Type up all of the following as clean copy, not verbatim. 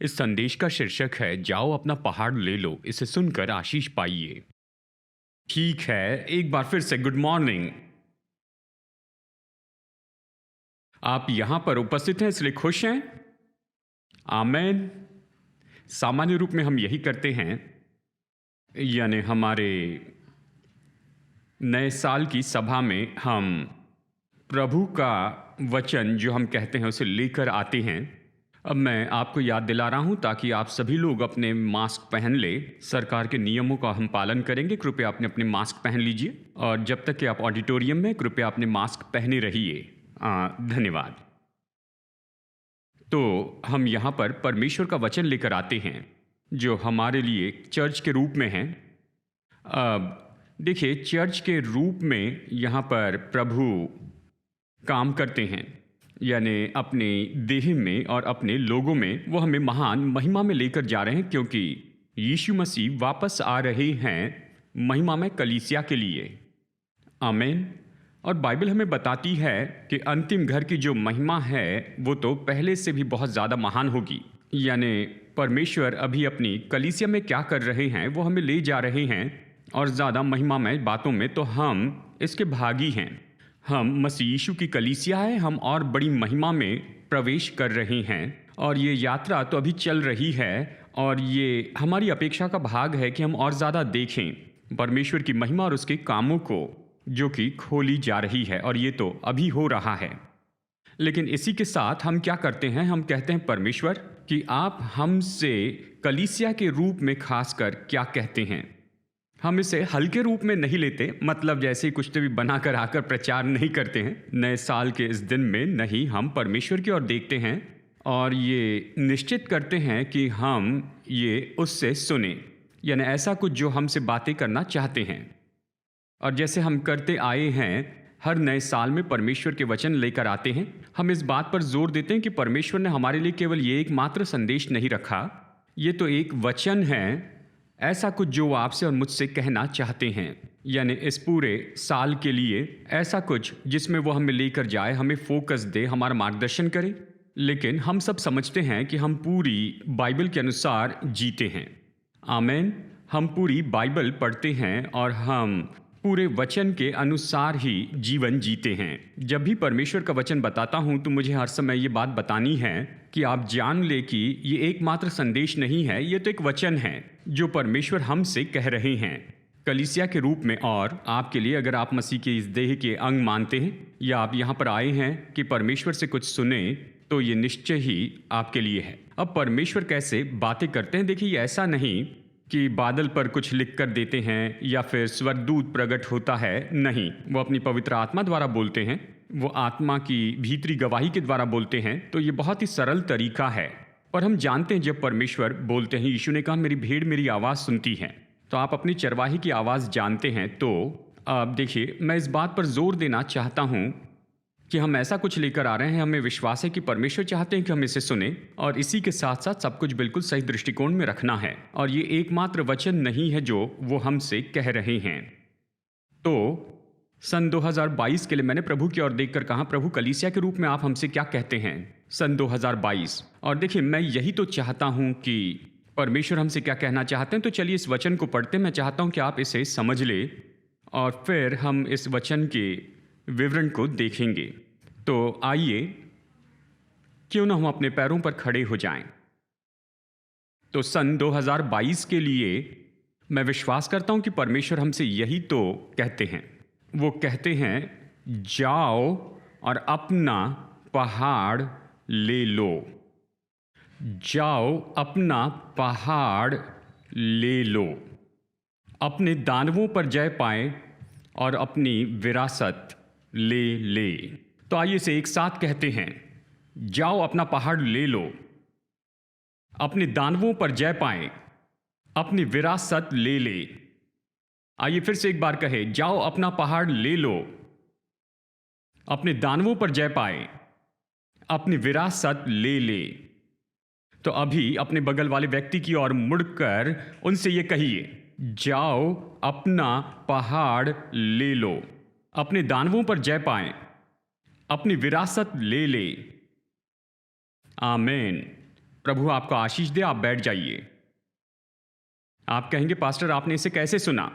इस संदेश का शीर्षक है जाओ अपना पहाड़ ले लो। इसे सुनकर आशीष पाइए। ठीक है, एक बार फिर से गुड मॉर्निंग। आप यहां पर उपस्थित हैं इसलिए खुश हैं। आमेन। सामान्य रूप में हम यही करते हैं, यानी हमारे नए साल की सभा में हम प्रभु का वचन जो हम कहते हैं उसे लेकर आते हैं। अब मैं आपको याद दिला रहा हूं ताकि आप सभी लोग अपने मास्क पहन ले। सरकार के नियमों का हम पालन करेंगे। कृपया अपने अपने मास्क पहन लीजिए और जब तक कि आप ऑडिटोरियम में कृपया अपने मास्क पहने रहिए। धन्यवाद। तो हम यहाँ पर परमेश्वर का वचन लेकर आते हैं जो हमारे लिए चर्च के रूप में है। अब देखिए, चर्च के रूप में यहाँ पर प्रभु काम करते हैं, यानी अपने देह में और अपने लोगों में वो हमें महान महिमा में लेकर जा रहे हैं, क्योंकि यीशु मसीह वापस आ रहे हैं महिमा में कलीसिया के लिए। आमीन। और बाइबल हमें बताती है कि अंतिम घर की जो महिमा है वो तो पहले से भी बहुत ज़्यादा महान होगी। यानी परमेश्वर अभी अपनी कलीसिया में क्या कर रहे हैं वो हमें ले जा रहे हैं, और ज़्यादा महिमामय बातों में तो हम इसके भागी हैं। हम मसीह यीशु की कलीसिया है, हम और बड़ी महिमा में प्रवेश कर रहे हैं, और ये यात्रा तो अभी चल रही है, और ये हमारी अपेक्षा का भाग है कि हम और ज़्यादा देखें परमेश्वर की महिमा और उसके कामों को जो कि खोली जा रही है, और ये तो अभी हो रहा है। लेकिन इसी के साथ हम क्या करते हैं, हम कहते हैं परमेश्वर कि आप हमसे कलीसिया के रूप में खासकर क्या कहते हैं। हम इसे हल्के रूप में नहीं लेते, मतलब जैसे कुछ तो भी बनाकर आकर प्रचार नहीं करते हैं नए साल के इस दिन में। नहीं, हम परमेश्वर की ओर देखते हैं और ये निश्चित करते हैं कि हम ये उससे सुने, यानी ऐसा कुछ जो हमसे बातें करना चाहते हैं। और जैसे हम करते आए हैं, हर नए साल में परमेश्वर के वचन लेकर आते हैं। हम इस बात पर जोर देते हैं कि परमेश्वर ने हमारे लिए केवल ये एकमात्र संदेश नहीं रखा, ये तो एक वचन है, ऐसा कुछ जो आपसे और मुझसे कहना चाहते हैं। यानी इस पूरे साल के लिए ऐसा कुछ जिसमें वो हमें लेकर जाए, हमें फोकस दे, हमारा मार्गदर्शन करे। लेकिन हम सब समझते हैं कि हम पूरी बाइबल के अनुसार जीते हैं। आमीन। हम पूरी बाइबल पढ़ते हैं और हम पूरे वचन के अनुसार ही जीवन जीते हैं। जब भी परमेश्वर का वचन बताता हूं तो मुझे हर समय ये बात बतानी है कि आप जान ले कि ये एकमात्र संदेश नहीं है, ये तो एक वचन है जो परमेश्वर हमसे कह रहे हैं कलीसिया के रूप में। और आपके लिए, अगर आप मसीह के इस देह के अंग मानते हैं या आप यहाँ पर आए हैं कि परमेश्वर से कुछ सुने, तो ये निश्चय ही आपके लिए है। अब परमेश्वर कैसे बातें करते हैं, देखिए, ऐसा नहीं कि बादल पर कुछ लिख कर देते हैं या फिर स्वर्गदूत प्रकट होता है। नहीं, वो अपनी पवित्र आत्मा द्वारा बोलते हैं, वो आत्मा की भीतरी गवाही के द्वारा बोलते हैं। तो ये बहुत ही सरल तरीका है। पर हम जानते हैं जब परमेश्वर बोलते हैं, यीशु ने कहा मेरी भेड़ मेरी आवाज़ सुनती है। तो आप अपनी चरवाही की आवाज़ जानते हैं। तो अब देखिए, मैं इस बात पर जोर देना चाहता हूँ कि हम ऐसा कुछ लेकर आ रहे हैं, हमें विश्वास है कि परमेश्वर चाहते हैं कि हम इसे सुने, और इसी के साथ साथ सब कुछ बिल्कुल सही दृष्टिकोण में रखना है। और ये एकमात्र वचन नहीं है जो वो हमसे कह रहे हैं। तो सन 2022 के लिए मैंने प्रभु की ओर देखकर कहा, प्रभु कलीसिया के रूप में आप हमसे क्या कहते हैं सन 2022। और देखिए, मैं यही तो चाहता हूं कि परमेश्वर हमसे क्या कहना चाहते हैं। तो चलिए इस वचन को पढ़ते हैं। मैं चाहता हूं कि आप इसे समझ ले और फिर हम इस वचन के विवरण को देखेंगे। तो आइए, क्यों ना हम अपने पैरों पर खड़े हो जाएं। तो सन 2022 के लिए मैं विश्वास करता हूं कि परमेश्वर हमसे यही तो कहते हैं। वो कहते हैं, जाओ और अपना पहाड़ ले लो। जाओ अपना पहाड़ ले लो, अपने दानवों पर जय पाए और अपनी विरासत ले ले। तो आइए इसे एक साथ कहते हैं, जाओ अपना पहाड़ ले लो, अपने दानवों पर जय पाए, अपनी विरासत ले ले। आइए फिर से एक बार कहे, जाओ अपना पहाड़ ले लो, अपने दानवों पर जय पाए, अपनी विरासत ले ले। तो अभी अपने बगल वाले व्यक्ति की ओर मुड़कर उनसे ये कहिए, जाओ अपना पहाड़ ले लो, अपने दानवों पर जय पाएं, अपनी विरासत ले ले। आमीन। प्रभु आपको आशीष दे, आप बैठ जाइए। आप कहेंगे पास्टर आपने इसे कैसे सुना?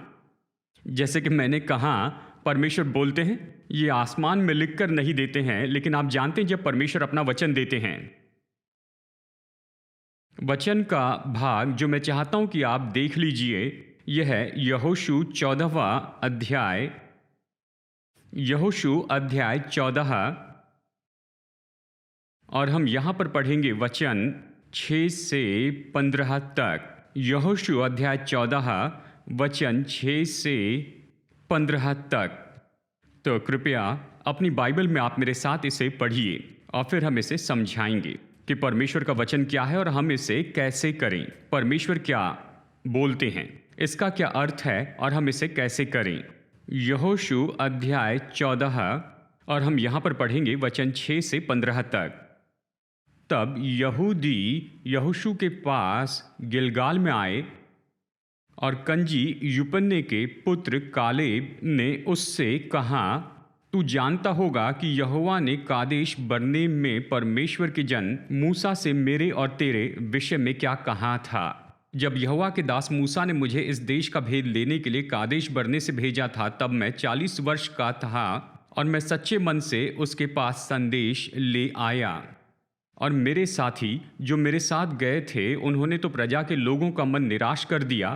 जैसे कि मैंने कहा, परमेश्वर बोलते हैं, ये आसमान में लिखकर नहीं देते हैं, लेकिन आप जानते हैं जब परमेश्वर अपना वचन देते हैं, वचन का भाग जो मैं चाहता हूं कि आप देख लीजिए, यह है यहोशू 14वां अध्याय, यहोशू अध्याय 14, और हम यहां पर पढ़ेंगे वचन 6 से 15 तक। यहोशू अध्याय 14 वचन 6 से 15 तक। तो कृपया अपनी बाइबल में आप मेरे साथ इसे पढ़िए और फिर हम इसे समझाएंगे कि परमेश्वर का वचन क्या है और हम इसे कैसे करें, परमेश्वर क्या बोलते हैं, इसका क्या अर्थ है और हम इसे कैसे करें। यहोशू अध्याय 14 और हम यहाँ पर पढ़ेंगे वचन 6 से 15 तक। तब यहूदी यहोशू के पास गिलगाल में आए और कंजी यूपन्ने के पुत्र कालेब ने उससे कहा, तू जानता होगा कि यहोवा ने कादेश बरने में परमेश्वर के जन मूसा से मेरे और तेरे विषय में क्या कहा था। जब यहोवा के दास मूसा ने मुझे इस देश का भेद लेने के लिए कादेश बरने से भेजा था, तब मैं 40 वर्ष का था और मैं सच्चे मन से उसके पास संदेश ले आया। और मेरे साथी जो मेरे साथ गए थे, उन्होंने तो प्रजा के लोगों का मन निराश कर दिया,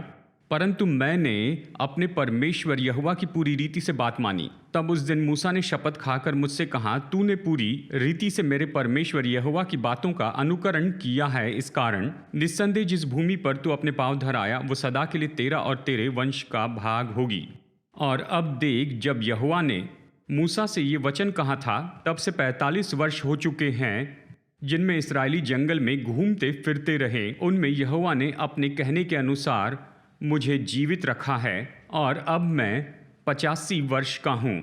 परंतु मैंने अपने परमेश्वर यहोवा की पूरी रीति से बात मानी। तब उस दिन मूसा ने शपथ खाकर मुझसे कहा, तूने पूरी रीति से मेरे परमेश्वर यहोवा की बातों का अनुकरण किया है, इस कारण निस्संदेह जिस भूमि पर तू अपने पांव धराया वो सदा के लिए तेरा और तेरे वंश का भाग होगी। और अब देख, जब यहोवा ने मूसा से ये वचन कहा था, तब से 45 वर्ष हो चुके हैं जिनमें इस्राएली जंगल में घूमते फिरते रहे। उनमें यहोवा ने अपने कहने के अनुसार मुझे जीवित रखा है और अब मैं 85 वर्ष का हूँ।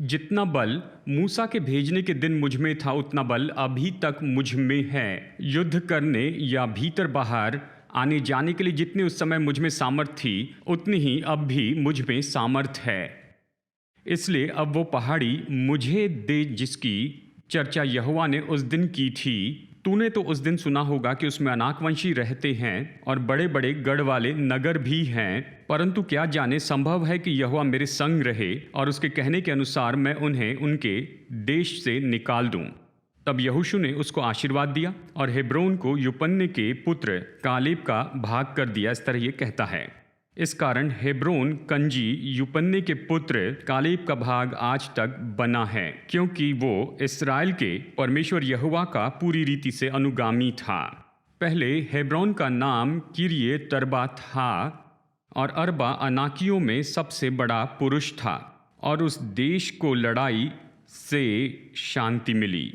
जितना बल मूसा के भेजने के दिन मुझ में था, उतना बल अभी तक मुझ में है। युद्ध करने या भीतर बाहर आने जाने के लिए जितनी उस समय मुझ में सामर्थ थी, उतनी ही अब भी मुझ में सामर्थ है। इसलिए अब वो पहाड़ी मुझे दे जिसकी चर्चा यहोवा ने उस दिन की थी। तूने तो उस दिन सुना होगा कि उसमें अनाकवंशी रहते हैं और बड़े बड़े गढ़ वाले नगर भी हैं, परंतु क्या जाने संभव है कि यहोवा मेरे संग रहे और उसके कहने के अनुसार मैं उन्हें उनके देश से निकाल दूं। तब यहोशू ने उसको आशीर्वाद दिया और हेब्रोन को यूपन्ने के पुत्र कालेब का भाग कर दिया। इस तरह ये कहता है। इस कारण हेब्रोन कंजी यूपन्ने के पुत्र कालेब का भाग आज तक बना है, क्योंकि वो इस्राएल के परमेश्वर यहोवा का पूरी रीति से अनुगामी था। पहले हेब्रोन का नाम किरियत अरबा था और अरबा अनाकियों में सबसे बड़ा पुरुष था और उस देश को लड़ाई से शांति मिली।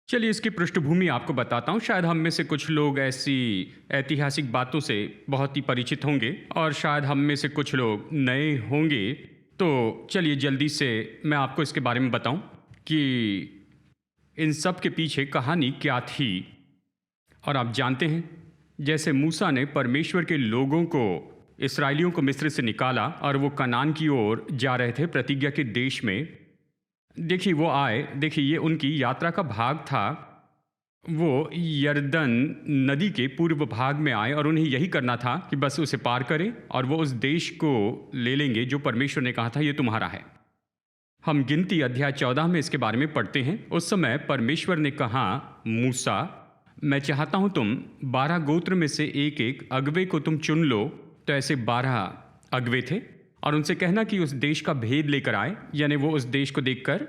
चलिए इसकी पृष्ठभूमि आपको बताता हूँ। शायद हम में से कुछ लोग ऐसी ऐतिहासिक बातों से बहुत ही परिचित होंगे और शायद हम में से कुछ लोग नए होंगे। तो चलिए जल्दी से मैं आपको इसके बारे में बताऊं कि इन सब के पीछे कहानी क्या थी। और आप जानते हैं, जैसे मूसा ने परमेश्वर के लोगों को, इस्राएलियों को मिस्र से निकाला और वो कनान की ओर जा रहे थे, प्रतिज्ञा के देश में। देखिए वो आए, देखिए ये उनकी यात्रा का भाग था। वो यरदन नदी के पूर्व भाग में आए और उन्हें यही करना था कि बस उसे पार करें और वो उस देश को ले लेंगे जो परमेश्वर ने कहा था ये तुम्हारा है। हम गिनती अध्याय 14 में इसके बारे में पढ़ते हैं। उस समय परमेश्वर ने कहा, मूसा, मैं चाहता हूँ तुम 12 गोत्र में से एक एक अगवे को तुम चुन लो। तो ऐसे 12 अगवे थे और उनसे कहना कि उस देश का भेद लेकर आए, यानी वो उस देश को देखकर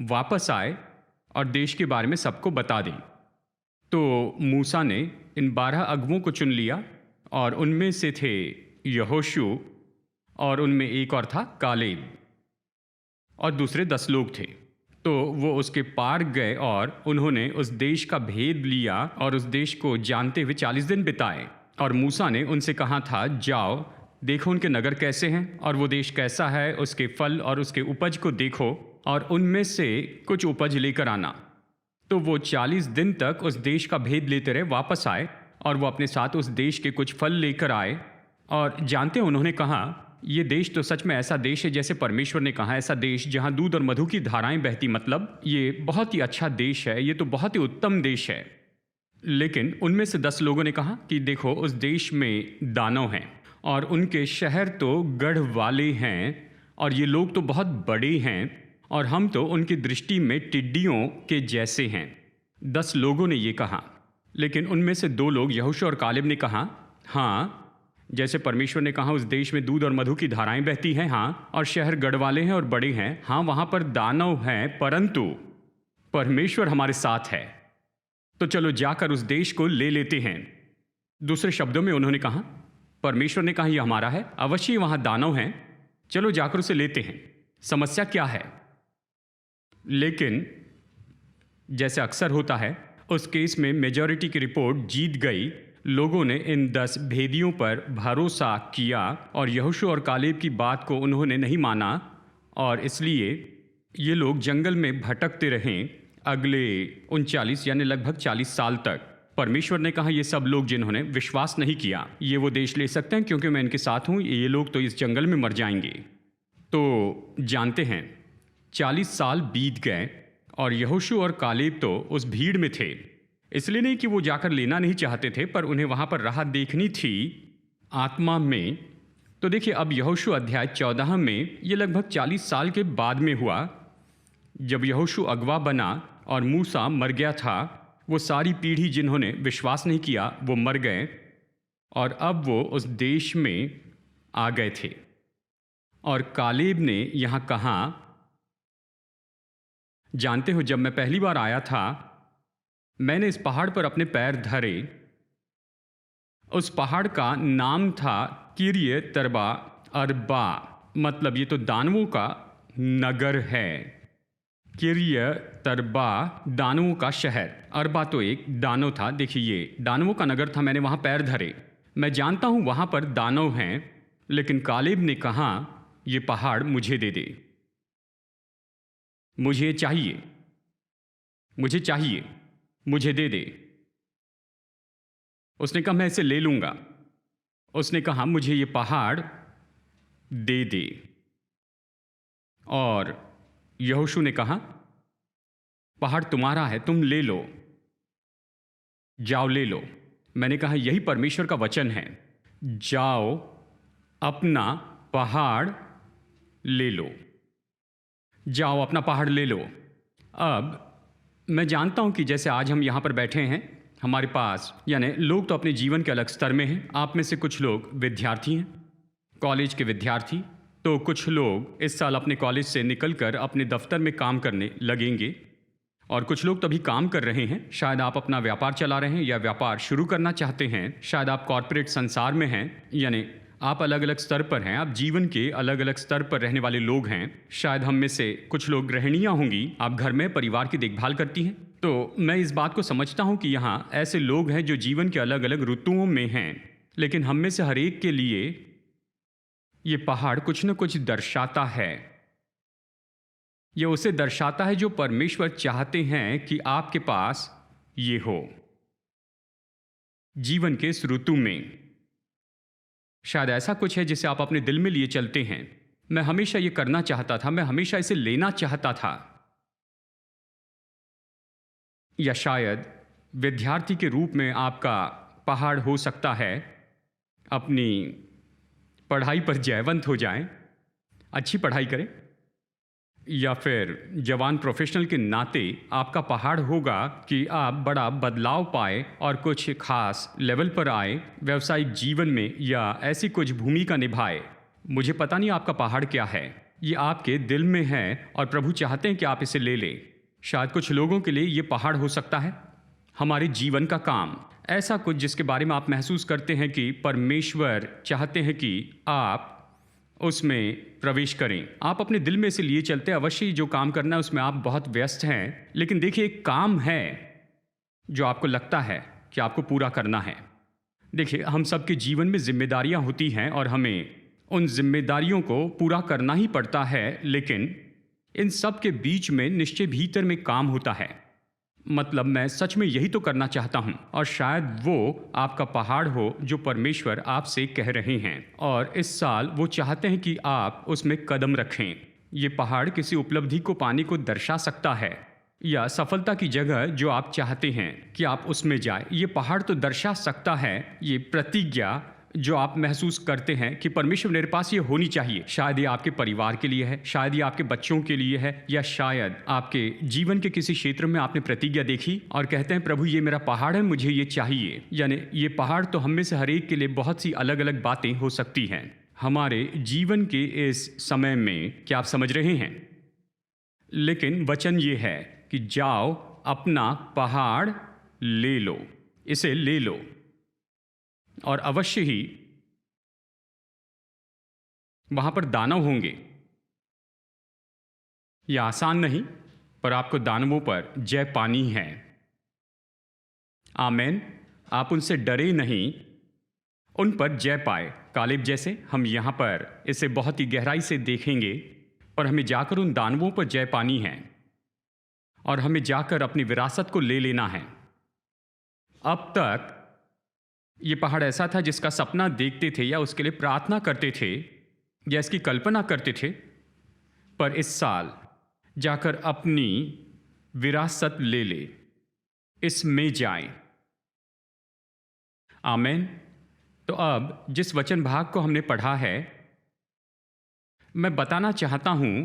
वापस आए और देश के बारे में सबको बता दें। तो मूसा ने इन 12 अगुओं को चुन लिया और उनमें से थे यहोशू और उनमें एक और था कालेब और दूसरे 10 लोग थे। तो वो उसके पार गए और उन्होंने उस देश का भेद लिया और उस देश को जानते हुए 40 दिन बिताए। और मूसा ने उनसे कहा था, जाओ देखो उनके नगर कैसे हैं और वो देश कैसा है, उसके फल और उसके उपज को देखो और उनमें से कुछ उपज लेकर आना। तो वो 40 दिन तक उस देश का भेद लेते रहे, वापस आए और वो अपने साथ उस देश के कुछ फल लेकर आए। और जानते हैं उन्होंने कहा, ये देश तो सच में ऐसा देश है जैसे परमेश्वर ने कहा, ऐसा देश जहाँ दूध और मधु की धाराएं बहती, मतलब ये बहुत ही अच्छा देश है, ये तो बहुत ही उत्तम देश है। लेकिन उनमें से 10 लोगों ने कहा कि देखो, उस देश में दानव हैं और उनके शहर तो गढ़ वाले हैं और ये लोग तो बहुत बड़े हैं और हम तो उनकी दृष्टि में टिड्डियों के जैसे हैं। 10 लोगों ने ये कहा। लेकिन उनमें से 2 लोग, यहोशू और कालेब, ने कहा, हाँ, जैसे परमेश्वर ने कहा उस देश में दूध और मधु की धाराएं बहती हैं, हाँ, और शहर गढ़ वाले हैं और बड़े हैं, हाँ, वहां पर दानव हैं, परंतु परमेश्वर हमारे साथ है, तो चलो जाकर उस देश को ले लेते हैं। दूसरे शब्दों में उन्होंने कहा, परमेश्वर ने कहा यह हमारा है, अवश्य वहां दानव हैं, चलो जाकर उसे लेते हैं, समस्या क्या है? लेकिन जैसे अक्सर होता है, उस केस में मेजॉरिटी की रिपोर्ट जीत गई। लोगों ने इन 10 भेदियों पर भरोसा किया और यहोशू और कालेब की बात को उन्होंने नहीं माना और इसलिए ये लोग जंगल में भटकते रहें अगले 39 यानी लगभग 40 साल तक। परमेश्वर ने कहा ये सब लोग जिन्होंने विश्वास नहीं किया, ये वो देश ले सकते हैं क्योंकि मैं इनके साथ हूँ, ये लोग तो इस जंगल में मर जाएंगे। तो जानते हैं 40 साल बीत गए और यहोशू और कालेब तो उस भीड़ में थे, इसलिए नहीं कि वो जाकर लेना नहीं चाहते थे, पर उन्हें वहां पर राह देखनी थी आत्मा में। तो देखिए, अब यहोशू अध्याय 14 में ये लगभग 40 साल के बाद में हुआ, जब यहोशू अगवा बना और मूसा मर गया था। वो सारी पीढ़ी जिन्होंने विश्वास नहीं किया वो मर गए और अब वो उस देश में आ गए थे। और कालेब ने यहां कहा, जानते हो, जब मैं पहली बार आया था मैंने इस पहाड़ पर अपने पैर धरे। उस पहाड़ का नाम था किर्यत अर्बा, मतलब ये तो दानवों का नगर है। किर्यत अर्बा दानवों का शहर, अर्बा तो एक दानव था। देखिए, ये दानवों का नगर था, मैंने वहां पैर धरे। मैं जानता हूं वहां पर दानव हैं, लेकिन कालेब ने कहा ये पहाड़ मुझे दे दे, मुझे चाहिए, मुझे चाहिए, मुझे दे दे। उसने कहा मैं इसे ले लूंगा। उसने कहा मुझे ये पहाड़ दे दे। और यहोशू ने कहा पहाड़ तुम्हारा है, तुम ले लो, जाओ ले लो। मैंने कहा यही परमेश्वर का वचन है, जाओ अपना पहाड़ ले लो, जाओ अपना पहाड़ ले लो। अब मैं जानता हूं कि जैसे आज हम यहां पर बैठे हैं, हमारे पास यानी लोग तो अपने जीवन के अलग स्तर में हैं। आप में से कुछ लोग विद्यार्थी हैं, कॉलेज के विद्यार्थी, तो कुछ लोग इस साल अपने कॉलेज से निकलकर अपने दफ्तर में काम करने लगेंगे और कुछ लोग तभी काम कर रहे हैं। शायद आप अपना व्यापार चला रहे हैं या व्यापार शुरू करना चाहते हैं। शायद आप कॉरपोरेट संसार में हैं, यानी आप अलग अलग स्तर पर हैं, आप जीवन के अलग अलग स्तर पर रहने वाले लोग हैं। शायद हम में से कुछ लोग गृहिणियां होंगी, आप घर में परिवार की देखभाल करती हैं। तो मैं इस बात को समझता हूं कि यहाँ ऐसे लोग हैं जो जीवन के अलग अलग ऋतुओं में हैं, लेकिन हम में से हर एक के लिए ये पहाड़ कुछ न कुछ दर्शाता है। ये उसे दर्शाता है जो परमेश्वर चाहते हैं कि आपके पास ये हो जीवन के इस ऋतु में। शायद ऐसा कुछ है जिसे आप अपने दिल में लिए चलते हैं, मैं हमेशा ये करना चाहता था, मैं हमेशा इसे लेना चाहता था। या शायद विद्यार्थी के रूप में आपका पहाड़ हो सकता है अपनी पढ़ाई पर जयवंत हो जाएं, अच्छी पढ़ाई करें। या फिर जवान प्रोफेशनल के नाते आपका पहाड़ होगा कि आप बड़ा बदलाव पाए और कुछ खास लेवल पर आए व्यवसायिक जीवन में, या ऐसी कुछ भूमिका निभाए। मुझे पता नहीं आपका पहाड़ क्या है, ये आपके दिल में है और प्रभु चाहते हैं कि आप इसे ले लें। शायद कुछ लोगों के लिए ये पहाड़ हो सकता है हमारे जीवन का काम, ऐसा कुछ जिसके बारे में आप महसूस करते हैं कि परमेश्वर चाहते हैं कि आप उसमें प्रवेश करें। आप अपने दिल में से लिए चलते, अवश्य जो काम करना है उसमें आप बहुत व्यस्त हैं, लेकिन देखिए एक काम है जो आपको लगता है कि आपको पूरा करना है। देखिए, हम सबके जीवन में जिम्मेदारियां होती हैं और हमें उन जिम्मेदारियों को पूरा करना ही पड़ता है, लेकिन इन सब के बीच में निश्चय भीतर में काम होता है। मतलब मैं सच में यही तो करना चाहता हूं, और शायद वो आपका पहाड़ हो जो परमेश्वर आपसे कह रहे हैं, और इस साल वो चाहते हैं कि आप उसमें कदम रखें। ये पहाड़ किसी उपलब्धि को पाने को दर्शा सकता है। या सफलता की जगह जो आप चाहते हैं कि आप उसमें जाए। ये पहाड़ तो दर्शा सकता है, ये प्रतिज्ञा जो आप महसूस करते हैं कि परमेश्वर मेरे पास ये होनी चाहिए। शायद ये आपके परिवार के लिए है, शायद ये आपके बच्चों के लिए है, या शायद आपके जीवन के किसी क्षेत्र में आपने प्रतिज्ञा देखी और कहते हैं प्रभु ये मेरा पहाड़ है, मुझे ये चाहिए। यानी ये पहाड़ तो हम में से हर एक के लिए बहुत सी अलग अलग बातें हो सकती हैं हमारे जीवन के इस समय में। क्या आप समझ रहे हैं? लेकिन वचन ये है कि जाओ अपना पहाड़ ले लो, इसे ले लो, और अवश्य ही वहां पर दानव होंगे। यह आसान नहीं, पर आपको दानवों पर जय पानी है। आमेन। आप उनसे डरे नहीं, उन पर जय पाए। कालेब जैसे हम यहां पर इसे बहुत ही गहराई से देखेंगे, और हमें जाकर उन दानवों पर जय पानी है, और हमें जाकर अपनी विरासत को ले लेना है। अब तक ये पहाड़ ऐसा था जिसका सपना देखते थे या उसके लिए प्रार्थना करते थे या इसकी कल्पना करते थे, पर इस साल जाकर अपनी विरासत ले ले, इसमें जाएं। आमेन। तो अब जिस वचन भाग को हमने पढ़ा है, मैं बताना चाहता हूं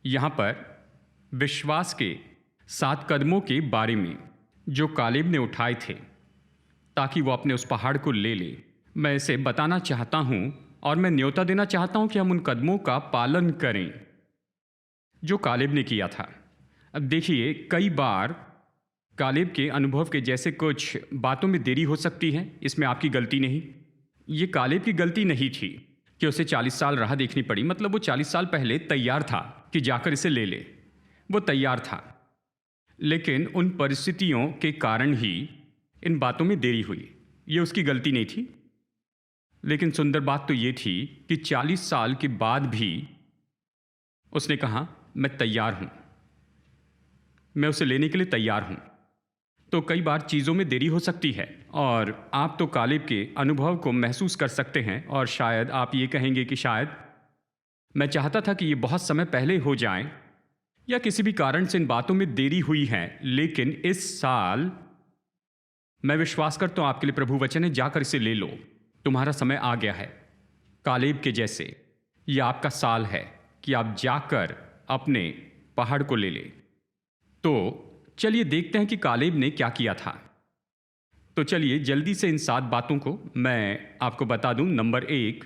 यहां पर विश्वास के 7 कदमों के बारे में जो कालेब ने उठाए थे ताकि वो अपने उस पहाड़ को ले ले। मैं इसे बताना चाहता हूं और मैं न्योता देना चाहता हूं कि हम उन कदमों का पालन करें जो कालेब ने किया था। अब देखिए, कई बार कालेब के अनुभव के जैसे कुछ बातों में देरी हो सकती है, इसमें आपकी गलती नहीं। ये कालेब की गलती नहीं थी कि उसे 40 साल राह देखनी पड़ी। मतलब वो 40 साल पहले तैयार था कि जाकर इसे ले ले, वो तैयार था, लेकिन उन परिस्थितियों के कारण ही इन बातों में देरी हुई। ये उसकी गलती नहीं थी। लेकिन सुंदर बात तो ये थी कि 40 साल के बाद भी उसने कहा मैं तैयार हूं, मैं उसे लेने के लिए तैयार हूं। तो कई बार चीज़ों में देरी हो सकती है, और आप तो कालेब के अनुभव को महसूस कर सकते हैं, और शायद आप ये कहेंगे कि शायद मैं चाहता था कि ये बहुत समय पहले हो जाए, या किसी भी कारण से इन बातों में देरी हुई है। लेकिन इस साल मैं विश्वास करता हूं आपके लिए प्रभु वचन है, जाकर इसे ले लो, तुम्हारा समय आ गया है। कालेब के जैसे ये आपका साल है कि आप जाकर अपने पहाड़ को ले ले। तो चलिए देखते हैं कि कालेब ने क्या किया था। तो चलिए जल्दी से इन 7 बातों को मैं आपको बता दूं। नंबर 1,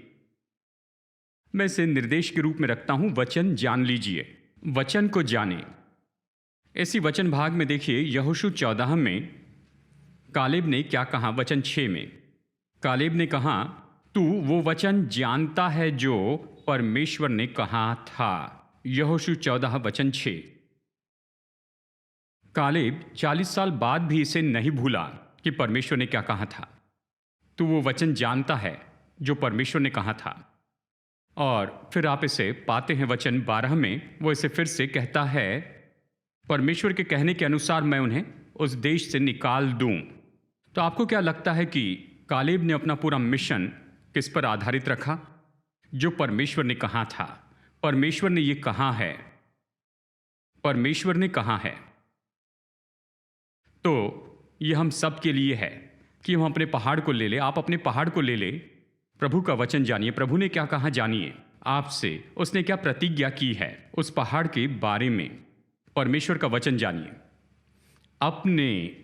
मैं इसे निर्देश के रूप में रखता हूं, वचन जान लीजिए, वचन को जाने। इसी वचन भाग में देखिए यहोशू 14 में कालेब ने क्या कहा। वचन 6 में कालेब ने कहा, तू वो वचन जानता है जो परमेश्वर ने कहा था। यहोशू 14 वचन 6। कालेब 40 साल बाद भी इसे नहीं भूला कि परमेश्वर ने क्या कहा था। तू वो वचन जानता है जो परमेश्वर ने कहा था। और फिर आप इसे पाते हैं वचन 12 में, वो इसे फिर से कहता है, परमेश्वर के कहने के अनुसार मैं उन्हें उस देश से निकाल दूं। तो आपको क्या लगता है कि कालेब ने अपना पूरा मिशन किस पर आधारित रखा? जो परमेश्वर ने कहा था। परमेश्वर ने ये कहा है, परमेश्वर ने कहा है। तो ये हम सब के लिए है कि हम अपने पहाड़ को ले ले। आप अपने पहाड़ को ले ले, प्रभु का वचन जानिए, प्रभु ने क्या कहा जानिए आपसे, उसने क्या प्रतिज्ञा की है उस पहाड़ के बारे में। परमेश्वर का वचन जानिए, अपने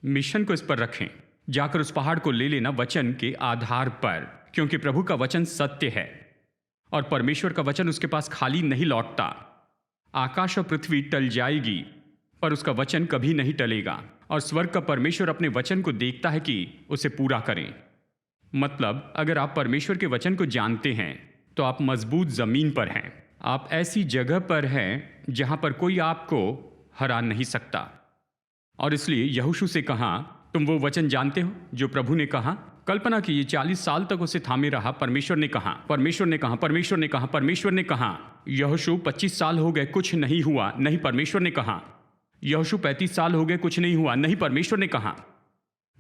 मिशन को इस पर रखें, जाकर उस पहाड़ को ले लेना वचन के आधार पर, क्योंकि प्रभु का वचन सत्य है और परमेश्वर का वचन उसके पास खाली नहीं लौटता। आकाश और पृथ्वी टल जाएगी पर उसका वचन कभी नहीं टलेगा। और स्वर्ग का परमेश्वर अपने वचन को देखता है कि उसे पूरा करें। मतलब अगर आप परमेश्वर के वचन को जानते हैं तो आप मजबूत जमीन पर हैं। आप ऐसी जगह पर हैं जहां पर कोई आपको हरा नहीं सकता। और इसलिए यहोशू से कहा, तुम वो वचन जानते हो जो प्रभु ने कहा। कल्पना कीजिए 40 साल तक उसे थामे रहा। परमेश्वर ने कहा, परमेश्वर ने कहा, परमेश्वर ने कहा, परमेश्वर ने कहा। यहोशू 25 साल हो गए, कुछ नहीं हुआ, नहीं परमेश्वर ने कहा। यहोशू 35 साल हो गए, कुछ नहीं हुआ, नहीं परमेश्वर ने कहा।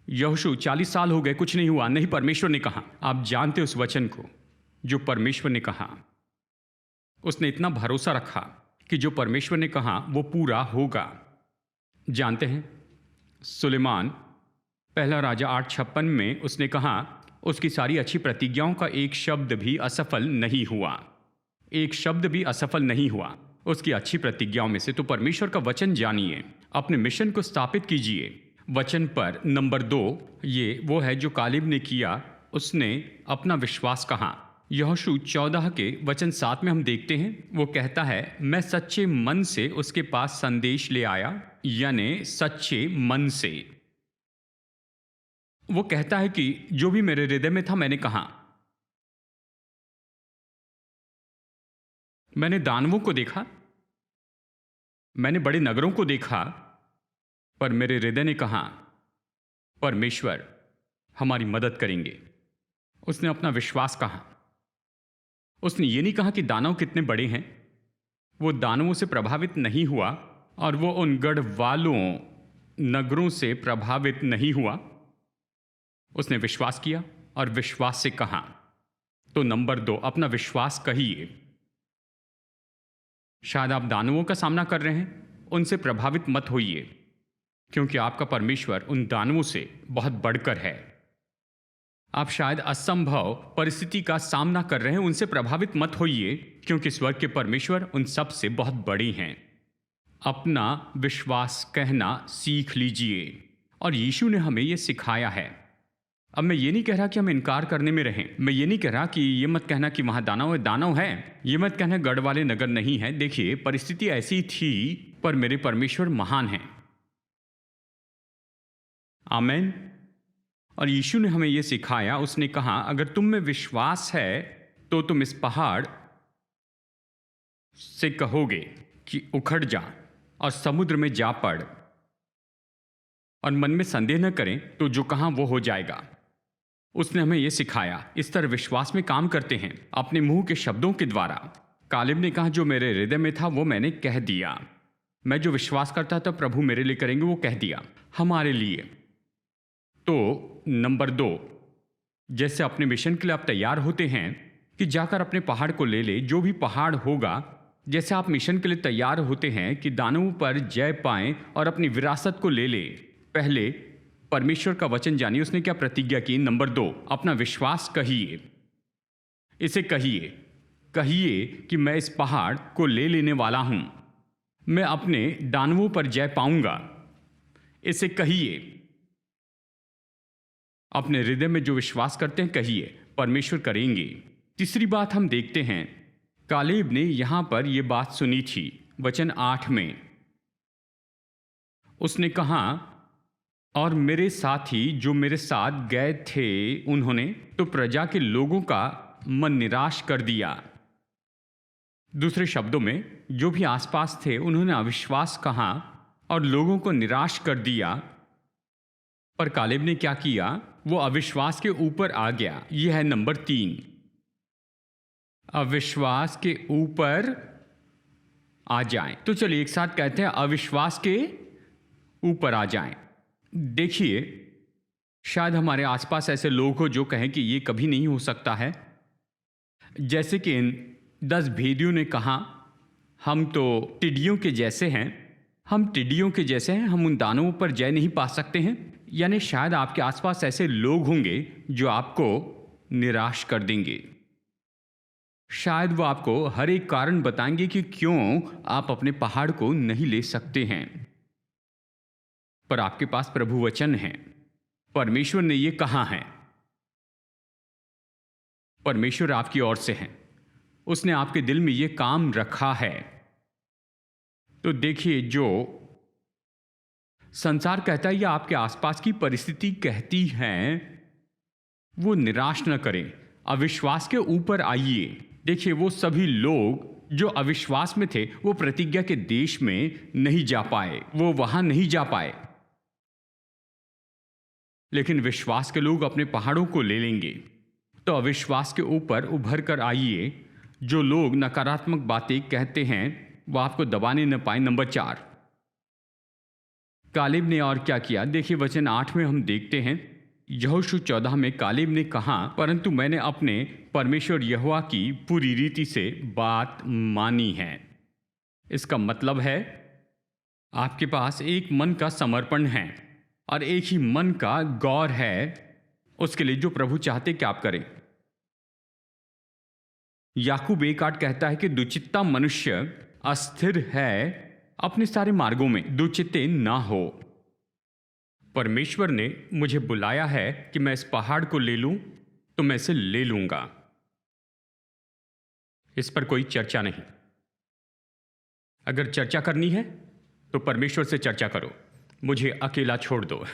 यहोशू 40 साल हो गए, कुछ नहीं हुआ, नहीं परमेश्वर ने कहा। आप जानते उस वचन को जो परमेश्वर ने कहा। उसने इतना भरोसा रखा कि जो परमेश्वर ने कहा वो पूरा होगा। जानते हैं, सुलेमान पहला राजा 8:56 में उसने कहा, उसकी सारी अच्छी प्रतिज्ञाओं का एक शब्द भी असफल नहीं हुआ। एक शब्द भी असफल नहीं हुआ उसकी अच्छी प्रतिज्ञाओं में से। तो परमेश्वर का वचन जानिए, अपने मिशन को स्थापित कीजिए वचन पर। नंबर 2 ये वो है जो कालेब ने किया, उसने अपना विश्वास कहा। यहोशू 14 के वचन 7 में हम देखते हैं, वो कहता है, मैं सच्चे मन से उसके पास संदेश ले आया, यानी सच्चे मन से। वो कहता है कि जो भी मेरे हृदय में था मैंने कहा। मैंने दानवों को देखा, मैंने बड़े नगरों को देखा, पर मेरे हृदय ने कहा परमेश्वर हमारी मदद करेंगे। उसने अपना विश्वास कहा। उसने ये नहीं कहा कि दानव कितने बड़े हैं। वो दानवों से प्रभावित नहीं हुआ और वो उन गढ़ वालों नगरों से प्रभावित नहीं हुआ। उसने विश्वास किया और विश्वास से कहा। तो नंबर 2, अपना विश्वास कहिए। शायद आप दानवों का सामना कर रहे हैं, उनसे प्रभावित मत होइए, क्योंकि आपका परमेश्वर उन दानवों से बहुत बढ़कर है। आप शायद असंभव परिस्थिति का सामना कर रहे हैं, उनसे प्रभावित मत होइए, क्योंकि स्वर्ग के परमेश्वर उन सब से बहुत बड़े हैं। अपना विश्वास कहना सीख लीजिए, और यीशु ने हमें यह सिखाया है। अब मैं ये नहीं कह रहा कि हम इनकार करने में रहें। मैं ये नहीं कह रहा कि ये मत कहना कि वहां दानव है, ये मत कहना गढ़ वाले नगर नहीं है। देखिए, परिस्थिति ऐसी थी, पर मेरे परमेश्वर महान हैं। आमीन। और यीशु ने हमें यह सिखाया, उसने कहा, अगर तुम में विश्वास है तो तुम इस पहाड़ से कहोगे कि उखड़ जा और समुद्र में जा पड़, और मन में संदेह न करें तो जो कहा वो हो जाएगा। उसने हमें यह सिखाया, इस तरह विश्वास में काम करते हैं अपने मुंह के शब्दों के द्वारा। कालेब ने कहा, जो मेरे हृदय में था वो मैंने कह दिया। मैं जो विश्वास करता था प्रभु मेरे लिए करेंगे, वो कह दिया हमारे लिए। तो नंबर 2, जैसे अपने मिशन के लिए आप तैयार होते हैं कि जाकर अपने पहाड़ को ले ले, जो भी पहाड़ होगा, जैसे आप मिशन के लिए तैयार होते हैं कि दानवों पर जय पाएं और अपनी विरासत को ले ले, पहले परमेश्वर का वचन जानिए। उसने क्या प्रतिज्ञा की? नंबर 2, अपना विश्वास कहिए। इसे कहिए कि मैं इस पहाड़ को ले लेने वाला हूं, मैं अपने दानवों पर जय पाऊंगा। इसे कहिए। अपने हृदय में जो विश्वास करते हैं कहिए, परमेश्वर करेंगे। तीसरी बात हम देखते हैं, कालेब ने यहां पर यह बात सुनी थी। वचन 8 में उसने कहा, और मेरे साथी जो मेरे साथ गए थे, उन्होंने तो प्रजा के लोगों का मन निराश कर दिया। दूसरे शब्दों में, जो भी आसपास थे उन्होंने अविश्वास कहा और लोगों को निराश कर दिया। पर कालेब ने क्या किया? वो अविश्वास के ऊपर आ गया। यह है नंबर 3, अविश्वास के ऊपर आ जाएं। तो चलिए एक साथ कहते हैं, अविश्वास के ऊपर आ जाएं। देखिए, शायद हमारे आसपास ऐसे लोग हो जो कहें कि ये कभी नहीं हो सकता है। जैसे कि इन 10 भेदियों ने कहा, हम तो टिड्डियों के जैसे हैं, हम उन दानवों पर जय नहीं पा सकते हैं। यानी शायद आपके आसपास ऐसे लोग होंगे जो आपको निराश कर देंगे। शायद वो आपको हर एक कारण बताएंगे कि क्यों आप अपने पहाड़ को नहीं ले सकते हैं। पर आपके पास प्रभु वचन है, परमेश्वर ने ये कहा है, परमेश्वर आपकी ओर से है, उसने आपके दिल में ये काम रखा है। तो देखिए, जो संसार कहता है या आपके आसपास की परिस्थिति कहती है, वो निराश न करें, अविश्वास के ऊपर आइए। देखिए, वो सभी लोग जो अविश्वास में थे वो प्रतिज्ञा के देश में नहीं जा पाए, वो वहां नहीं जा पाए। लेकिन विश्वास के लोग अपने पहाड़ों को ले लेंगे। तो अविश्वास के ऊपर उभर कर आइए। जो लोग नकारात्मक बातें कहते हैं वो आपको दबाने न पाए। नंबर 4, कालेब ने और क्या किया? देखिए, वचन 8 में हम देखते हैं, यहोशू 14 में कालेब ने कहा, परंतु मैंने अपने परमेश्वर यहोवा की पूरी रीति से बात मानी है। इसका मतलब है आपके पास एक मन का समर्पण है और एक ही मन का गौर है उसके लिए जो प्रभु चाहते कि आप करें। याकूब 1:8 कहता है कि दुचित्ता मनुष्य अस्थिर है, अपने सारे मार्गों में दुचित्ते ना हो। परमेश्वर ने मुझे बुलाया है कि मैं इस पहाड़ को ले लूं, तो मैं इसे ले लूंगा। इस पर कोई चर्चा नहीं। अगर चर्चा करनी है तो परमेश्वर से चर्चा करो, मुझे अकेला छोड़ दो।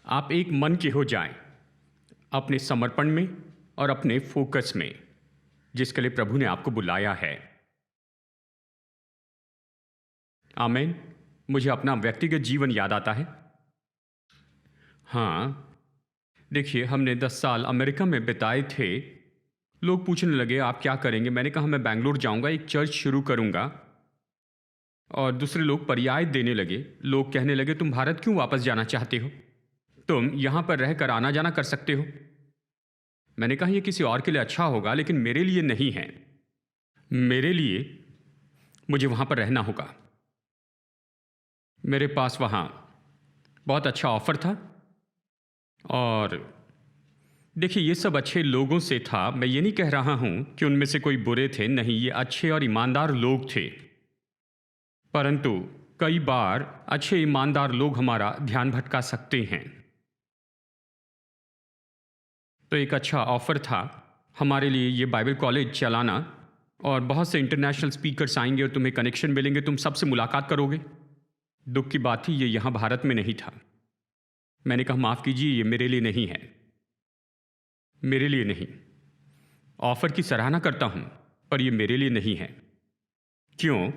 आप एक मन के हो जाएं अपने समर्पण में और अपने फोकस में, जिसके लिए प्रभु ने आपको बुलाया है। आमीन। मुझे अपना व्यक्तिगत जीवन याद आता है। हाँ, देखिए, हमने 10 साल अमेरिका में बिताए थे। लोग पूछने लगे आप क्या करेंगे। मैंने कहा मैं बैंगलोर जाऊंगा, एक चर्च शुरू करूंगा। और दूसरे लोग पर्याय देने लगे। लोग कहने लगे तुम भारत क्यों वापस जाना चाहते हो, तुम यहां पर रहकर आना जाना कर सकते हो। मैंने कहा यह किसी और के लिए अच्छा होगा, लेकिन मेरे लिए नहीं है। मेरे लिए मुझे वहां पर रहना होगा। मेरे पास वहां बहुत अच्छा ऑफर था और देखिए ये सब अच्छे लोगों से था। मैं ये नहीं कह रहा हूं कि उनमें से कोई बुरे थे, नहीं, ये अच्छे और ईमानदार लोग थे। परंतु कई बार अच्छे ईमानदार लोग हमारा ध्यान भटका सकते हैं। तो एक अच्छा ऑफर था हमारे लिए ये बाइबल कॉलेज चलाना, और बहुत से इंटरनेशनल स्पीकर्स आएंगे और तुम्हें कनेक्शन मिलेंगे, तुम सबसे मुलाकात करोगे। दुख की बात थी ये यहाँ भारत में नहीं था। मैंने कहा माफ़ कीजिए, ये मेरे लिए नहीं है, मेरे लिए नहीं। ऑफर की सराहना करता हूँ पर ये मेरे लिए नहीं है। क्यों?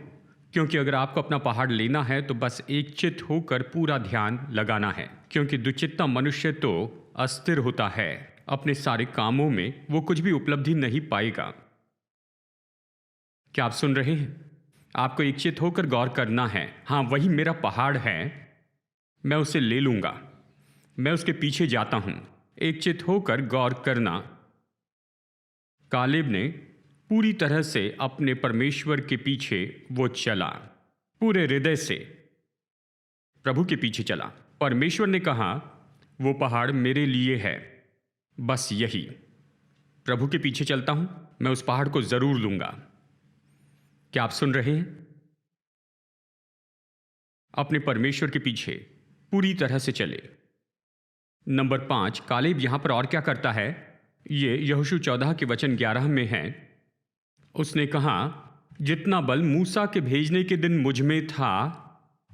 क्योंकि अगर आपको अपना पहाड़ लेना है तो बस एक चित्त होकर पूरा ध्यान लगाना है। क्योंकि दुचित्ता मनुष्य तो अस्थिर होता है, अपने सारे कामों में वो कुछ भी उपलब्धि नहीं पाएगा। क्या आप सुन रहे हैं? आपको एक चित्त होकर गौर करना है। हाँ, वही मेरा पहाड़ है, मैं उसे ले लूंगा, मैं उसके पीछे जाता हूं। एक चित्त होकर गौर करना। कालेब ने पूरी तरह से अपने परमेश्वर के पीछे वो चला, पूरे हृदय से प्रभु के पीछे चला। परमेश्वर ने कहा वो पहाड़ मेरे लिए है, बस यही। प्रभु के पीछे चलता हूं, मैं उस पहाड़ को जरूर लूंगा। क्या आप सुन रहे हैं? अपने परमेश्वर के पीछे पूरी तरह से चले। नंबर 5, कालेब यहां पर और क्या करता है? ये यहोशू 14 के वचन 11 में है। उसने कहा जितना बल मूसा के भेजने के दिन मुझ में था,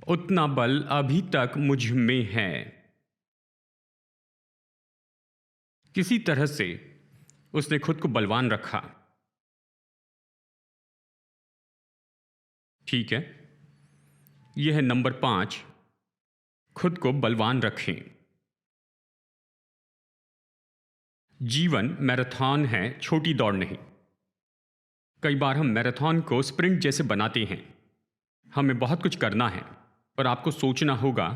उतना बल अभी तक मुझ में है। किसी तरह से उसने खुद को बलवान रखा। ठीक है, यह है नंबर 5, खुद को बलवान रखें। जीवन मैराथन है, छोटी दौड़ नहीं। कई बार हम मैराथन को स्प्रिंट जैसे बनाते हैं। हमें बहुत कुछ करना है, पर आपको सोचना होगा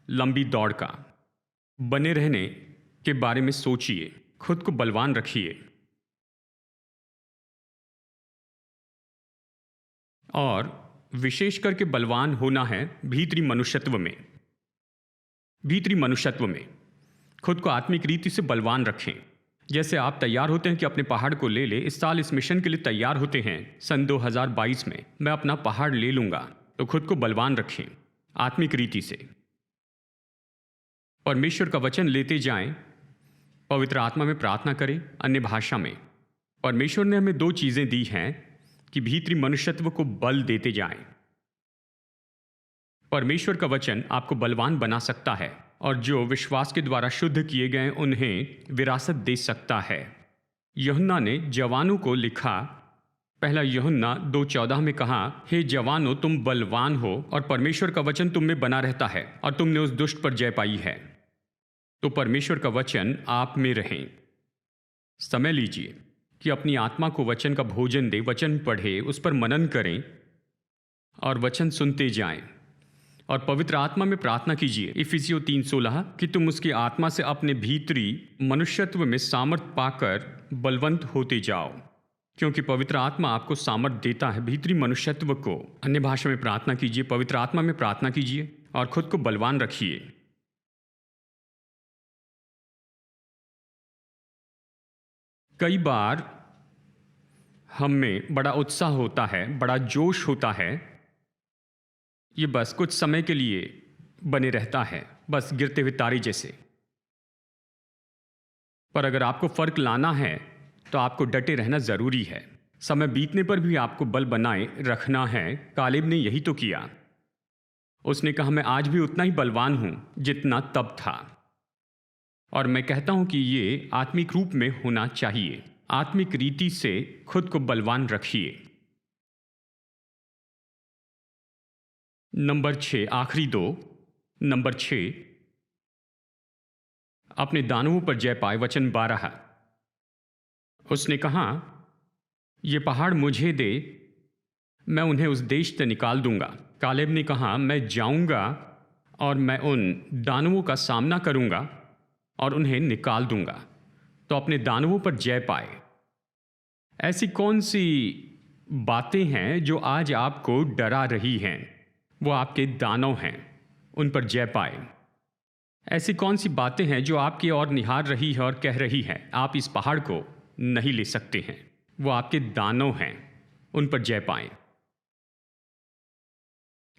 लंबी दौड़ का। बने रहने के बारे में सोचिए, खुद को बलवान रखिए। और विशेष करके बलवान होना है भीतरी मनुष्यत्व में। भीतरी मनुष्यत्व में खुद को आत्मिक रीति से बलवान रखें। जैसे आप तैयार होते हैं कि अपने पहाड़ को ले ले, इस साल इस मिशन के लिए तैयार होते हैं, सन 2022 में मैं अपना पहाड़ ले लूंगा, तो खुद को बलवान रखें आत्मिक रीति से। परमेश्वर का वचन लेते जाएं, पवित्र आत्मा में प्रार्थना करें, अन्य भाषा में। परमेश्वर ने हमें 2 चीजें दी हैं कि भीतरी मनुष्यत्व को बल देते जाएं। परमेश्वर का वचन आपको बलवान बना सकता है, और जो विश्वास के द्वारा शुद्ध किए गए उन्हें विरासत दे सकता है। यूहन्ना ने जवानों को लिखा, पहला यूहन्ना 2:14 में कहा, हे जवानों तुम बलवान हो और परमेश्वर का वचन तुम में बना रहता है और तुमने उस दुष्ट पर जय पाई है। तो परमेश्वर का वचन आप में रहे। समय लीजिए कि अपनी आत्मा को वचन का भोजन दे, वचन पढ़े, उस पर मनन करें और वचन सुनते जाएं। और पवित्र आत्मा में प्रार्थना कीजिए, इफिसियों 3:16, कि तुम उसकी आत्मा से अपने भीतरी मनुष्यत्व में सामर्थ पाकर बलवंत होते जाओ, क्योंकि पवित्र आत्मा आपको सामर्थ देता है भीतरी मनुष्यत्व को। अन्य भाषा में प्रार्थना कीजिए, पवित्र आत्मा में प्रार्थना कीजिए और खुद को बलवान रखिए। कई बार हम में बड़ा उत्साह होता है, बड़ा जोश होता है, ये बस कुछ समय के लिए बने रहता है, बस गिरते हुए तारे जैसे। पर अगर आपको फर्क लाना है तो आपको डटे रहना जरूरी है। समय बीतने पर भी आपको बल बनाए रखना है। कालेब ने यही तो किया। उसने कहा, मैं आज भी उतना ही बलवान हूं जितना तब था। और मैं कहता हूं कि ये आत्मिक रूप में होना चाहिए। आत्मिक रीति से खुद को बलवान रखिए। नंबर 6, आखिरी 2। नंबर 6, अपने दानवों पर जय पाए। वचन 12। उसने कहा, ये पहाड़ मुझे दे, मैं उन्हें उस देश से निकाल दूंगा। कालेब ने कहा, मैं जाऊंगा और मैं उन दानवों का सामना करूंगा और उन्हें निकाल दूंगा। तो अपने दानवों पर जय पाए। ऐसी कौन सी बातें हैं जो आज आपको डरा रही हैं? वो आपके दानव हैं, उन पर जय पाए। ऐसी कौन सी बातें हैं जो आपकी ओर निहार रही है और कह रही है, आप इस पहाड़ को नहीं ले सकते हैं? वो आपके दानव हैं, उन पर जय पाएं।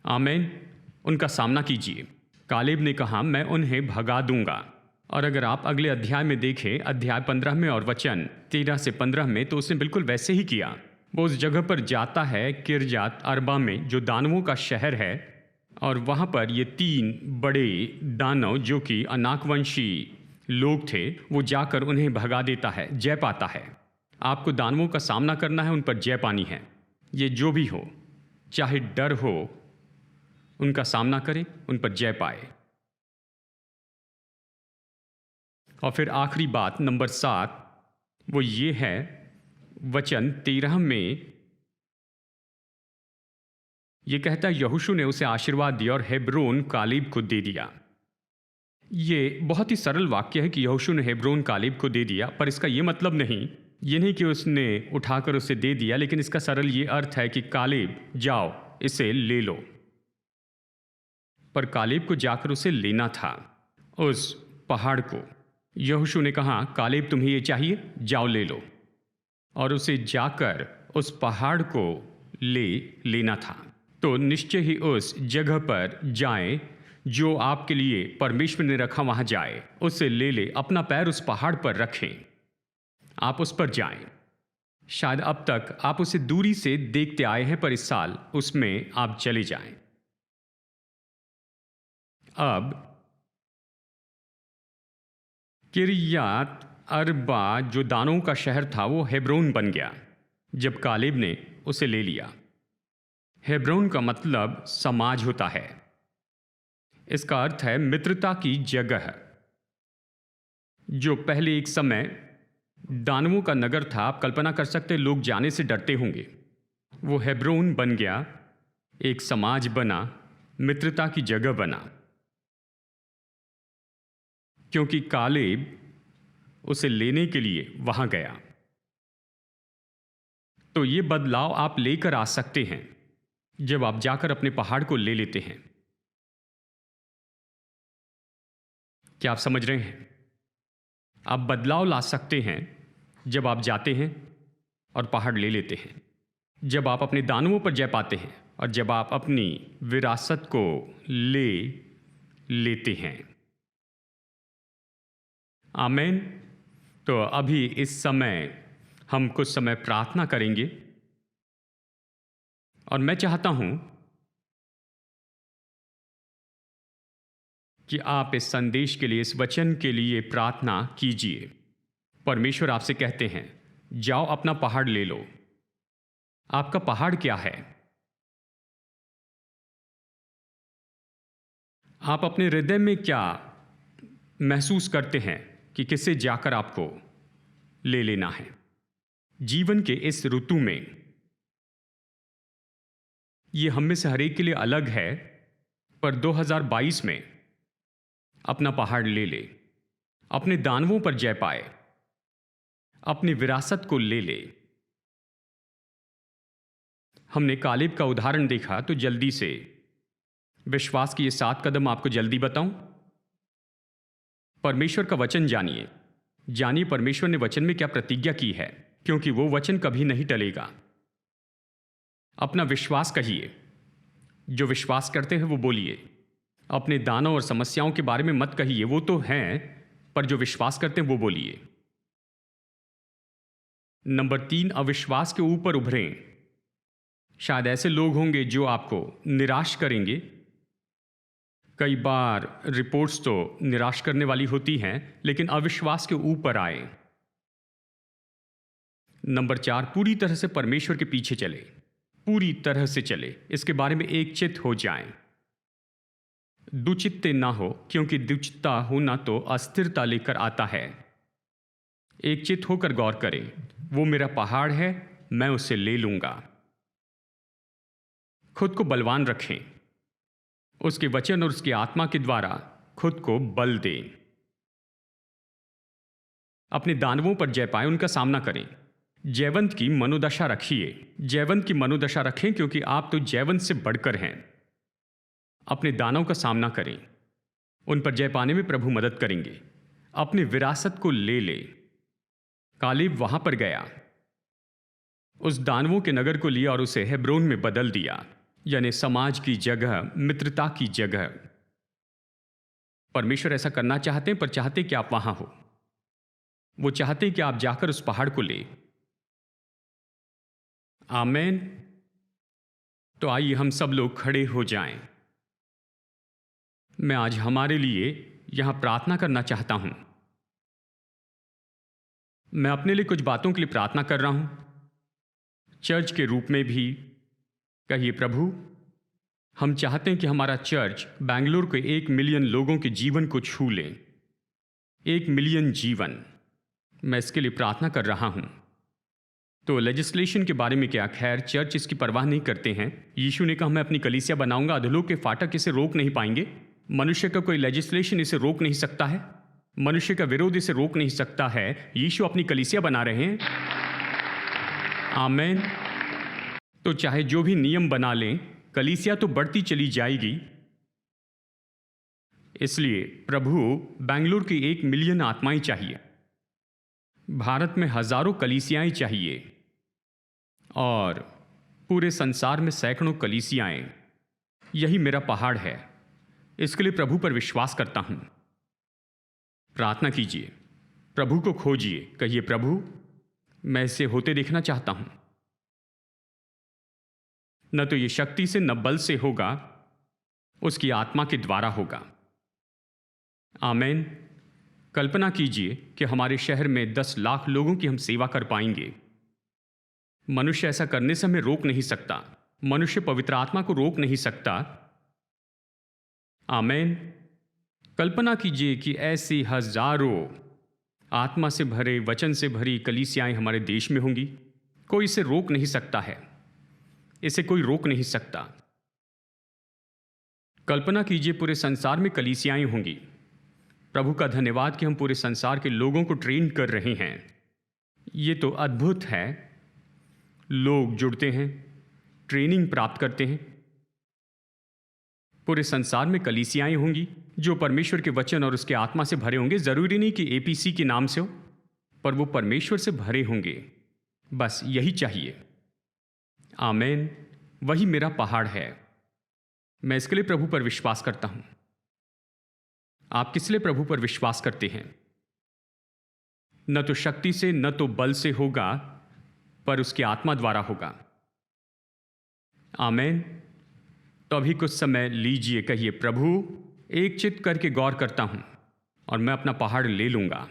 आमीन। उनका सामना कीजिए। कालेब ने कहा, मैं उन्हें भगा दूंगा। और अगर आप अगले अध्याय में देखें, अध्याय 15 में और वचन 13 से 15 में, तो उसने बिल्कुल वैसे ही किया। वो उस जगह पर जाता है किरजात अरबा में, जो दानवों का शहर है, और वहाँ पर ये 3 बड़े दानव जो कि अनाकवंशी लोग थे, वो जाकर उन्हें भगा देता है, जय पाता है। आपको दानवों का सामना करना है, उन पर जय पानी है। ये जो भी हो, चाहे डर हो, उनका सामना करें, उन पर जय पाए। और फिर आखिरी बात, नंबर 7, वो ये है, वचन 13 में ये कहता है, यहोशू ने उसे आशीर्वाद दिया और हेब्रोन कालेब को दे दिया। ये बहुत ही सरल वाक्य है कि यहोशू ने हेब्रोन कालेब को दे दिया, पर इसका ये मतलब नहीं, ये नहीं कि उसने उठाकर उसे दे दिया, लेकिन इसका सरल ये अर्थ है कि कालेब, जाओ इसे ले लो। पर कालेब को जाकर उसे लेना था, उस पहाड़ को। यहोशू ने कहा, कालेब तुम्हें ये चाहिए, जाओ ले लो। और उसे जाकर उस पहाड़ को लेना था। तो निश्चय ही उस जगह पर जाएं जो आपके लिए परमेश्वर ने रखा, वहां जाए, उसे ले। अपना पैर उस पहाड़ पर रखें, आप उस पर जाएं। शायद अब तक आप उसे दूरी से देखते आए हैं, पर इस साल उसमें आप चले जाएं। अब किरियात अरबा जो दानों का शहर था, वो हेब्रोन बन गया जब कालेब ने उसे ले लिया। हेब्रोन का मतलब समाज होता है। इसका अर्थ है मित्रता की जगह। जो पहले एक समय दानवों का नगर था, आप कल्पना कर सकते, लोग जाने से डरते होंगे, वो हेब्रोन बन गया, एक समाज बना, मित्रता की जगह बना, क्योंकि कालेब उसे लेने के लिए वहां गया। तो ये बदलाव आप लेकर आ सकते हैं जब आप जाकर अपने पहाड़ को ले लेते हैं। क्या आप समझ रहे हैं? आप बदलाव ला सकते हैं जब आप जाते हैं और पहाड़ ले लेते हैं, जब आप अपने दानवों पर जय पाते हैं और जब आप अपनी विरासत को ले लेते हैं। आमीन। तो अभी इस समय हम कुछ समय प्रार्थना करेंगे और मैं चाहता हूं कि आप इस संदेश के लिए, इस वचन के लिए प्रार्थना कीजिए। परमेश्वर आपसे कहते हैं, जाओ अपना पहाड़ ले लो। आपका पहाड़ क्या है? आप अपने हृदय में क्या महसूस करते हैं कि किससे जाकर आपको ले लेना है? जीवन के इस ऋतु में यह हम में से हर एक के लिए अलग है, पर 2022 में अपना पहाड़ ले ले, अपने दानवों पर जय पाए, अपनी विरासत को ले ले। हमने कालेब का उदाहरण देखा, तो जल्दी से विश्वास के ये 7 कदम आपको जल्दी बताऊं। परमेश्वर का वचन जानिए। जानिए परमेश्वर ने वचन में क्या प्रतिज्ञा की है, क्योंकि वो वचन कभी नहीं टलेगा। अपना विश्वास कहिए। जो विश्वास करते हैं वो बोलिए। अपने दानों और समस्याओं के बारे में मत कहिए, वो तो हैं, पर जो विश्वास करते हैं वो बोलिए। नंबर 3, अविश्वास के ऊपर उभरें। शायद ऐसे लोग होंगे जो आपको निराश करेंगे। कई बार रिपोर्ट्स तो निराश करने वाली होती हैं, लेकिन अविश्वास के ऊपर आए। नंबर 4, पूरी तरह से परमेश्वर के पीछे चले। पूरी तरह से चले, इसके बारे में एक चित्त हो जाएं। दुचित्ते ना हो, क्योंकि दुचित्ता होना तो अस्थिरता लेकर आता है। एक चित्त होकर गौर करें, वो मेरा पहाड़ है, मैं उसे ले लूंगा। खुद को बलवान रखें। उसके वचन और उसकी आत्मा के द्वारा खुद को बल दें। अपने दानवों पर जय पाए, उनका सामना करें। जयवंत की मनोदशा रखिए। जयवंत की मनोदशा रखें, क्योंकि आप तो जयवंत से बढ़कर हैं। अपने दानों का सामना करें। उन पर जय पाने में प्रभु मदद करेंगे। अपनी विरासत को ले ले। कालेब वहां पर गया, उस दानवों के नगर को लिया और उसे हेब्रोन में बदल दिया, यानी समाज की जगह, मित्रता की जगह। परमेश्वर ऐसा करना चाहते हैं, पर चाहते कि आप वहां हो। वो चाहते हैं कि आप जाकर उस पहाड़ को ले। आमेन। तो आइए हम सब लोग खड़े हो जाएं। मैं आज हमारे लिए यहां प्रार्थना करना चाहता हूं। मैं अपने लिए कुछ बातों के लिए प्रार्थना कर रहा हूं। चर्च के रूप में भी कहिए, प्रभु हम चाहते हैं कि हमारा चर्च बेंगलुरु के 1 मिलियन लोगों के जीवन को छू ले। 1 मिलियन जीवन, मैं इसके लिए प्रार्थना कर रहा हूं। तो लेजिस्लेशन के बारे में क्या, खैर चर्च इसकी परवाह नहीं करते हैं। यीशु ने कहा मैं अपनी कलीसिया बनाऊंगा, अधलों के फाटक इसे रोक नहीं पाएंगे। मनुष्य का कोई लेजिस्लेशन इसे रोक नहीं सकता है। मनुष्य का विरोध इसे रोक नहीं सकता है। यीशु अपनी कलीसिया बना रहे हैं। आमेन। तो चाहे जो भी नियम बना लें, कलीसिया तो बढ़ती चली जाएगी। इसलिए प्रभु बेंगलुरु की 1 मिलियन आत्माएं चाहिए। भारत में हजारों कलीसियाएं चाहिए, और पूरे संसार में सैकड़ों कलीसियाएं। यही मेरा पहाड़ है। इसके लिए प्रभु पर विश्वास करता हूं। प्रार्थना कीजिए, प्रभु को खोजिए। कहिए, प्रभु मैं इसे होते देखना चाहता हूं। न तो ये शक्ति से न बल से होगा, उसकी आत्मा के द्वारा होगा। आमेन। कल्पना कीजिए कि हमारे शहर में 10 लाख लोगों की हम सेवा कर पाएंगे। मनुष्य ऐसा करने से हमें रोक नहीं सकता। मनुष्य पवित्र आत्मा को रोक नहीं सकता। आमेन। कल्पना कीजिए कि ऐसी हजारों आत्मा से भरे, वचन से भरी कलीसियाएं हमारे देश में होंगी। कोई इसे रोक नहीं सकता है। इसे कोई रोक नहीं सकता। कल्पना कीजिए पूरे संसार में कलीसियाएं होंगी। प्रभु का धन्यवाद कि हम पूरे संसार के लोगों को ट्रेन कर रहे हैं। ये तो अद्भुत है। लोग जुड़ते हैं, ट्रेनिंग प्राप्त करते हैं। पूरे संसार में कलीसियाएं होंगी जो परमेश्वर के वचन और उसके आत्मा से भरे होंगे। जरूरी नहीं कि एपीसी के नाम से हो, पर वो परमेश्वर से भरे होंगे। बस यही चाहिए। आमेन। वही मेरा पहाड़ है। मैं इसके लिए प्रभु पर विश्वास करता हूं। आप किस लिए प्रभु पर विश्वास करते हैं? न तो शक्ति से न तो बल से होगा, पर उसकी आत्मा द्वारा होगा। आमेन। तो अभी कुछ समय लीजिए। कहिए, प्रभु एक चित्त करके गौर करता हूं और मैं अपना पहाड़ ले लूंगा।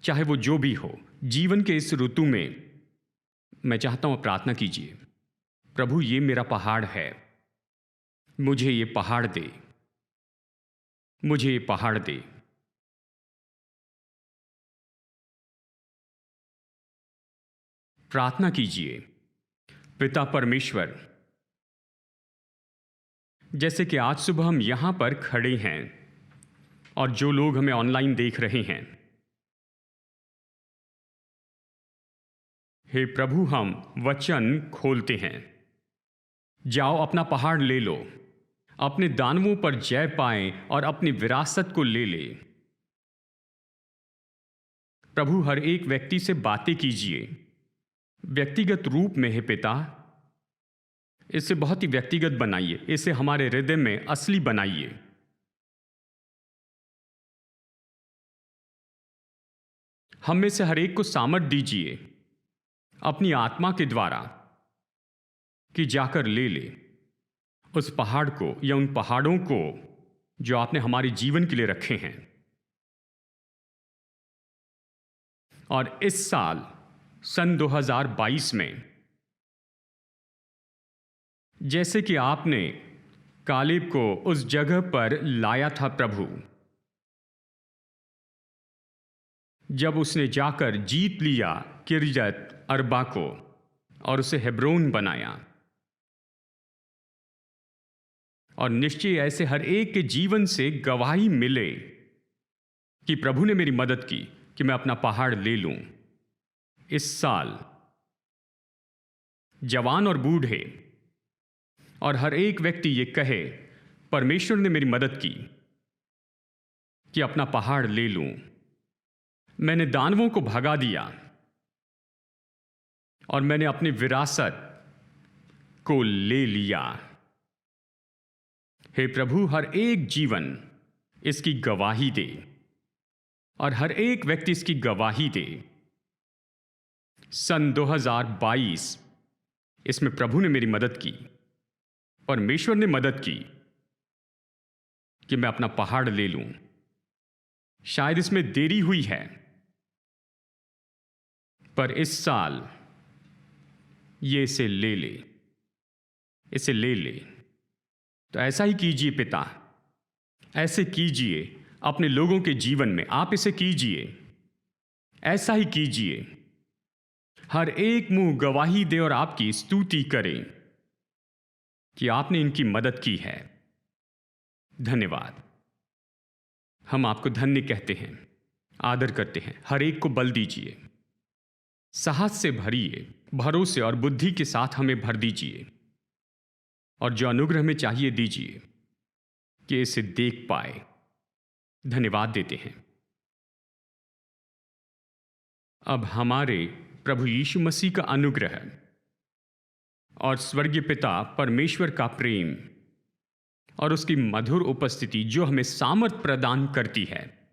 चाहे वो जो भी हो, जीवन के इस ऋतु में मैं चाहता हूं प्रार्थना कीजिए, प्रभु ये मेरा पहाड़ है, मुझे ये पहाड़ दे, मुझे ये पहाड़ दे। प्रार्थना कीजिए। पिता परमेश्वर, जैसे कि आज सुबह हम यहां पर खड़े हैं और जो लोग हमें ऑनलाइन देख रहे हैं, हे प्रभु, हम वचन खोलते हैं। जाओ, अपना पहाड़ ले लो, अपने दानवों पर जय पाएं और अपनी विरासत को ले ले। प्रभु, हर एक व्यक्ति से बातें कीजिए व्यक्तिगत रूप में। हे पिता, इसे बहुत ही व्यक्तिगत बनाइए, इसे हमारे हृदय में असली बनाइए। हम में से हर एक को सामर्थ दीजिए अपनी आत्मा के द्वारा कि जाकर ले ले उस पहाड़ को या उन पहाड़ों को जो आपने हमारे जीवन के लिए रखे हैं। और इस साल सन 2022 में जैसे कि आपने कालेब को उस जगह पर लाया था प्रभु, जब उसने जाकर जीत लिया किर्यत अर्बा को और उसे हेब्रोन बनाया। और निश्चय ऐसे हर एक के जीवन से गवाही मिले कि प्रभु ने मेरी मदद की कि मैं अपना पहाड़ ले लूं। इस साल जवान और बूढ़े और हर एक व्यक्ति ये कहे, परमेश्वर ने मेरी मदद की कि अपना पहाड़ ले लूं। मैंने दानवों को भगा दिया और मैंने अपनी विरासत को ले लिया। हे प्रभु, हर एक जीवन इसकी गवाही दे और हर एक व्यक्ति इसकी गवाही दे। सन 2022 इसमें प्रभु ने मेरी मदद की, परमेश्वर ने मदद की कि मैं अपना पहाड़ ले लूं। शायद इसमें देरी हुई है, पर इस साल ये इसे ले ले, इसे ले ले। तो ऐसा ही कीजिए पिता, ऐसे कीजिए अपने लोगों के जीवन में। आप इसे कीजिए, ऐसा ही कीजिए। हर एक मुंह गवाही दे और आपकी स्तुति करे कि आपने इनकी मदद की है। धन्यवाद। हम आपको धन्य कहते हैं, आदर करते हैं। हर एक को बल दीजिए, साहस से भरिए, भरोसे और बुद्धि के साथ हमें भर दीजिए और जो अनुग्रह हमें चाहिए दीजिए कि इसे देख पाए। धन्यवाद देते हैं। अब हमारे प्रभु यीशु मसीह का अनुग्रह और स्वर्गीय पिता परमेश्वर का प्रेम और उसकी मधुर उपस्थिति जो हमें सामर्थ प्रदान करती है,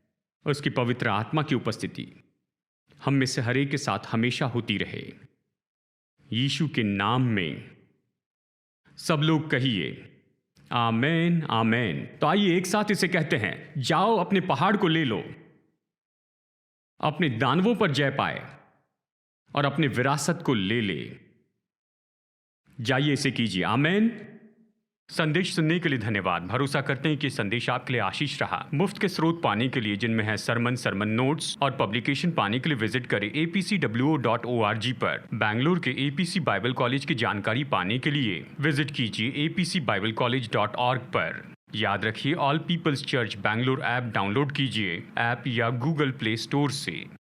उसकी पवित्र आत्मा की उपस्थिति हम में से हर एक के साथ हमेशा होती रहे। यीशु के नाम में सब लोग कहिए आमेन, आमेन। तो आइए एक साथ इसे कहते हैं। जाओ, अपने पहाड़ को ले लो, अपने दानवों पर जय पाए और अपने विरासत को ले ले। जाइए इसे कीजिए। आमेन। संदेश सुनने के लिए धन्यवाद। भरोसा करते हैं कि संदेश आपके लिए आशीष रहा। मुफ्त के स्रोत पाने के लिए, जिनमें है सरमन नोट्स और पब्लिकेशन, पाने के लिए विजिट करें apcwo.org पर। बैंगलोर के एपीसी बाइबल कॉलेज की जानकारी पाने के लिए विजिट कीजिए apcbiblecollege.org पर। याद रखिए, all peoples church Bangalore app download कीजिए ऐप या गूगल प्ले स्टोर से।